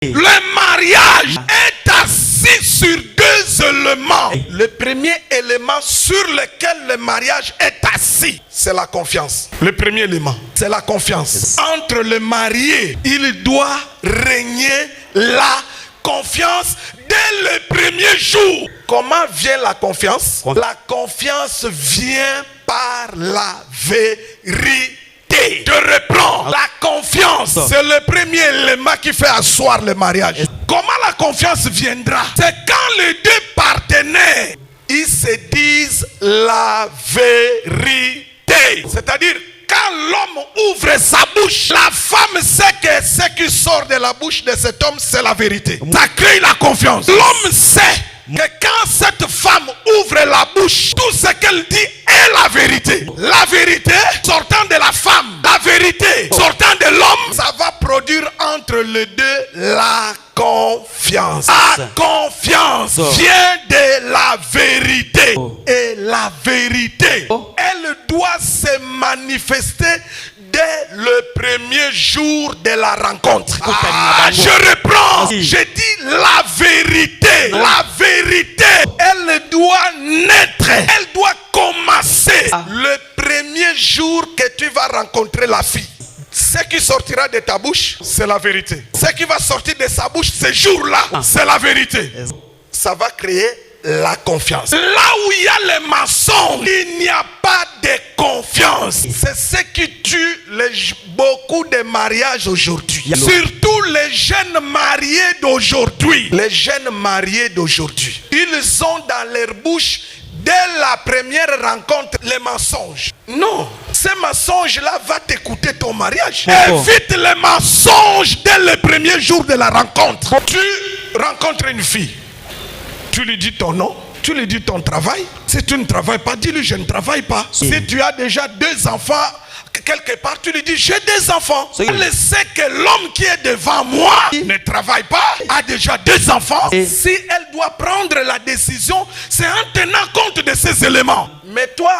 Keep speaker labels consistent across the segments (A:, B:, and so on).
A: Le mariage est assis sur deux éléments. Le premier élément sur lequel le mariage est assis, c'est la confiance. Le premier élément, c'est la confiance. Entre le marié, il doit régner la confiance dès le premier jour. Comment vient la confiance? La confiance vient par la vérité. Je reprends. La confiance, c'est le premier élément qui fait asseoir le mariage. Comment la confiance viendra? C'est quand les deux partenaires, ils se disent la vérité. C'est-à-dire, quand l'homme ouvre sa bouche, la femme sait que ce qui sort de la bouche de cet homme, c'est la vérité. Ça crée la confiance. L'homme sait que quand cette femme ouvre la bouche, tout ce qu'elle dit est la vérité. La vérité sortant de la femme, la vérité sortant de l'homme, ça va produire entre les deux la confiance. La confiance vient de la vérité. Et la vérité, elle doit se manifester dès le premier jour de la rencontre. Je reprends. Je dis la vérité. La vérité, elle doit naître. Elle doit commencer le premier jour que tu vas rencontrer la fille. Ce qui sortira de ta bouche, c'est la vérité. Ce qui va sortir de sa bouche ce jour-là, c'est la vérité. Ça va créer la confiance. Là où il y a les mensonges, il n'y a pas de confiance. C'est ce qui tue beaucoup de mariages aujourd'hui. Surtout les jeunes mariés d'aujourd'hui. Les jeunes mariés d'aujourd'hui, ils ont dans leur bouche dès la première rencontre les mensonges. Non, ces mensonges-là vont t'écouter ton mariage. Évite les mensonges dès le premier jour de la rencontre. Tu rencontres une fille. Tu lui dis ton nom, tu lui dis ton travail. Si tu ne travailles pas, dis-lui je ne travaille pas. Si tu as déjà 2 enfants, quelque part, tu lui dis j'ai 2 enfants. Elle sait que l'homme qui est devant moi ne travaille pas, a déjà 2 enfants. Si elle doit prendre la décision, c'est en tenant compte de ces éléments. Mais toi,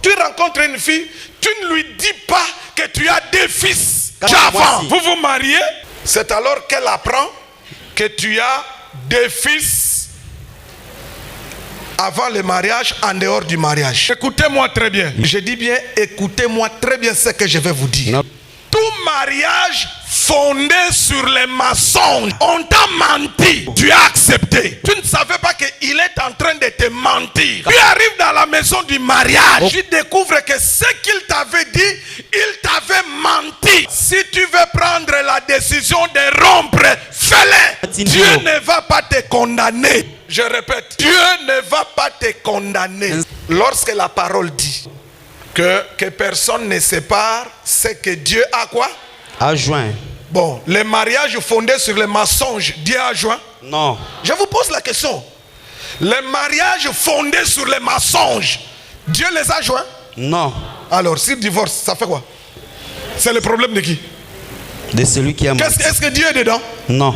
A: tu rencontres une fille, tu ne lui dis pas que tu as 2 fils. Avant, vous vous mariez, c'est alors qu'elle apprend que tu as 2 fils avant le mariage, en dehors du mariage. Écoutez-moi très bien. Je dis bien, écoutez-moi très bien ce que je vais vous dire. Tout mariage fondé sur les mensonges, on t'a menti, tu as accepté. Tu ne savais pas qu'il est en train de te mentir. Tu arrives dans la maison du mariage, tu découvres que ce qu'il t'avait dit, il t'avait menti. Si tu veux prendre la décision de rompre, fais-le. Dieu ne va pas te condamner. Je répète, Dieu ne va pas te condamner. Lorsque la parole dit que personne ne sépare, c'est que Dieu a quoi?
B: A joint.
A: Bon, les mariages fondés sur les mensonges, Dieu a joint?
B: Non.
A: Je vous pose la question. Les mariages fondés sur les mensonges, Dieu les a joints?
B: Non.
A: Alors, s'il divorce, ça fait quoi? C'est le problème de qui?
B: De celui qui a menti.
A: Est-ce que Dieu est dedans?
B: Non.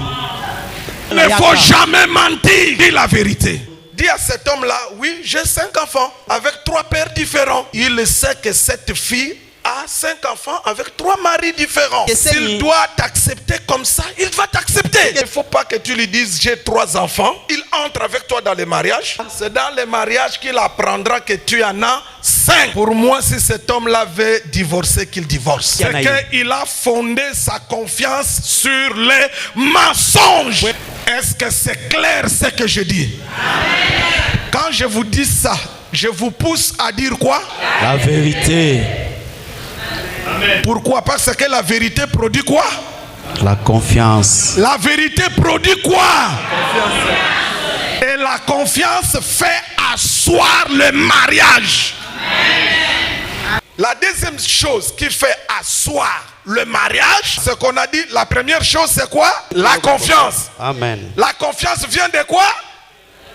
A: Il ne faut jamais mentir. Dis la vérité. Dis à cet homme-là, oui, j'ai 5 enfants avec 3 pères différents. Il sait que cette fille a 5 enfants avec 3 maris différents. S'il doit t'accepter comme ça, il va t'accepter. Il ne faut pas que tu lui dises j'ai 3 enfants. Il entre avec toi dans le mariage. C'est dans le mariage qu'il apprendra que tu en as 5. Pour moi, si cet homme-là veut divorcer, qu'il divorce. C'est qu'il a fondé sa confiance sur les mensonges. Est-ce que c'est clair ce que je dis? Quand je vous dis ça, je vous pousse à dire quoi?
B: La vérité.
A: Pourquoi? Parce que la vérité produit quoi?
B: La confiance.
A: La vérité produit quoi? Et la confiance fait asseoir le mariage. La deuxième chose qui fait asseoir le mariage, c'est qu'on a dit, la première chose c'est quoi? La confiance.
B: Amen.
A: La confiance vient de quoi?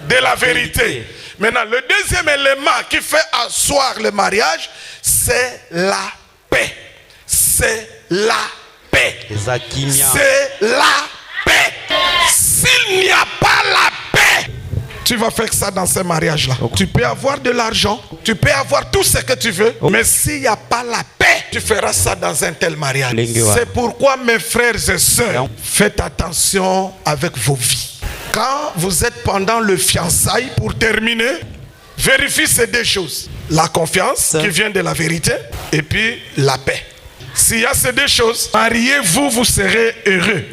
A: De la vérité. Maintenant, le deuxième élément qui fait asseoir le mariage, c'est la paix. C'est la paix. C'est la paix. S'il n'y a pas la paix, tu tu vas faire ça dans ces mariages-là. Tu peux avoir de l'argent, tu peux avoir tout ce que tu veux, mais s'il n'y a pas la paix, tu feras ça dans un tel mariage. C'est pourquoi, mes frères et sœurs, faites attention avec vos vies. Quand vous êtes pendant le fiançailles, pour terminer, vérifiez ces deux choses. La confiance qui vient de la vérité et puis la paix. S'il y a ces deux choses, mariez-vous, vous serez heureux.